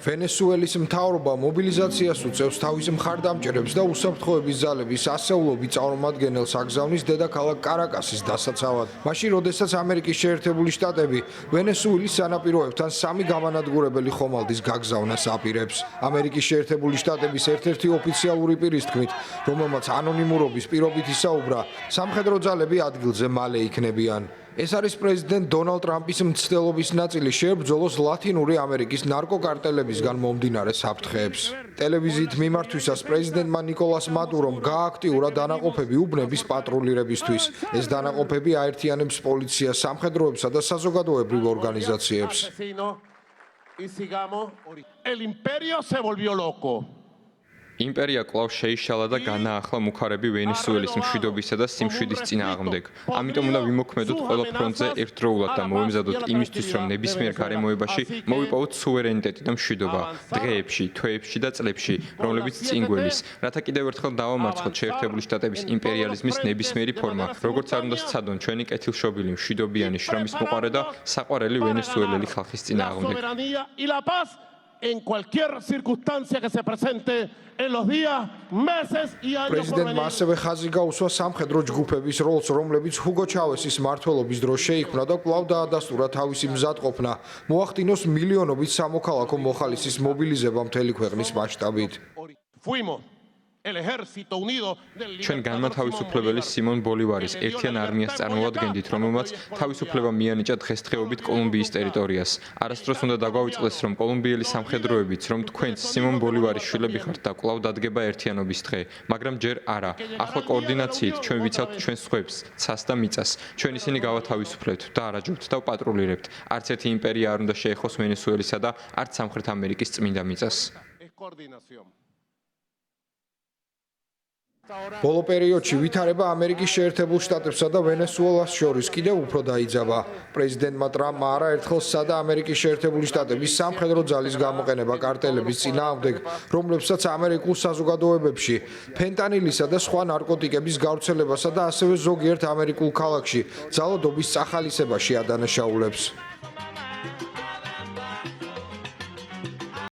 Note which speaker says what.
Speaker 1: ვენესუელის მთავრობა მობილიზაციას უწევს თავის მხარდამჭერებს და უსაფრთხოების ძალების ასეულობი წარმომადგენელს აგზავნის დედაქალაქ კარაკასის დასაცავად. მაშინ, როდესაც ამერიკის შეერთებული შტატები ვენესუელის სანაპიროებთან 3 გამანადგურებელი ხომალდის გაგზავნას აპირებს. ამერიკის შეერთებული შტატების ერთ-ერთი ოფიციალური პირის თქმით, რომელმაც ანონიმურობის პირობით ისაუბრა, სამხედრო ძალები ადგილზე მალე იქნებიან. ეს არის პრეზიდენტ დონალდ ტრამპის მცდელობის ნაწილი შეებრძოლოს ლათინური ამერიკის ნარკოკარტელებისგან მომდინარე საფრთხეებს. ტელევიზიით მიმართვისას პრეზიდენტმა ნიკოლას მადურომ გააქტიურა დანაყოფები უბნების პატრულირებისთვის. ეს დანაყოფები აერთიანებს პოლიციას, სამხედროებსა და საზოგადოებრივ ორგანიზაციებს.
Speaker 2: იმპერია კვლავ შეიშალა და განაახლა მუქარები ვენესუელის მშვიდობისა და სიმშვიდის წინააღმდეგ. ამიტომ უნდა ვიმოქმედოთ ყველა ფრონტზე ერთდროულად და მოვემზადოთ იმისთვის, რომ ნებისმიერ გარემოებაში მოვიპოვოთ სუვერენიტეტი და მშვიდობა დღეებში, თვეებში და წლებში, რომლებიც წინ გველის, რათა კიდევ ერთხელ დავამარცხოთ შეერთებული შტატების იმპერიალიზმის ნებისმიერი ფორმა, როგორც არ უნდა სცადონ ჩვენი კეთილშობილი, მშვიდობიანი, შრომის მოყარე და საყვარელი ვენესუელელი ხალხის წინააღმდეგ.
Speaker 3: En cualquier circunstancia que se presente en los días, meses y años.
Speaker 1: პრეზიდენტმა ასევე ხაზი გაუსვა სამხედრო ჯგუფების როლს, რომლებიც ჰუგო ჩავესის მმართველობის დროს შეიქმნა და კვლავ დაადასტურა თავისი მზადყოფნა, მოახდინოს მილიონობით სამოქალაქო მოხალისის მობილიზება მთელი ქვეყნის მასშტაბით.
Speaker 2: ჩვენ განმათავისუფლებელი სიმონ ბოლივარის ერთიან არმიას წარმოვადგენდით, რომელმაც თავისუფლება მიანიჭა დღესდღეობით კოლუმბიის ტერიტორიას. არასდროს უნდა დაგვაუწყდეს, რომ კოლუმბიელი სამხედროებიც, რომ თქვენც სიმონ ბოლივარის შვილები ხართ და კვლავ დადგება ერთიანობის დღე, მაგრამ ჯერ არა. ახლა კოორდინაციით ჩვენ ვიცავთ ჩვენს სხვებს, ცას და მიწას. ჩვენ ისინი გავათავისუფლებთ და არაჯობთ და ვპატრულირებთ. არც ერთი იმპერია არ უნდა შეეხოს ვენესუელისა და არც სამხრეთ ამერიკის წმინდა მიწას.
Speaker 1: ბოლო პერიოდში ვითარება ამერიკის შეერთებულ შტატებსა და ვენესუელას შორის კიდევ უფრო დაიძაბა. პრეზიდენტმა ტრამპმა არაერთხელ სცადა ამერიკის შეერთებული შტატების სამხედრო ძალის გამოყენება კარტელების წინააღმდეგ, რომლებსაც ამერიკულ საზოგადოებებში ფენტანილისა და სხვა ნარკოტიკების გავრცელებასა და ასევე ზოგიერთ ამერიკულ ქალაქში ძალადობის წახალისებაში ადანაშაულებს.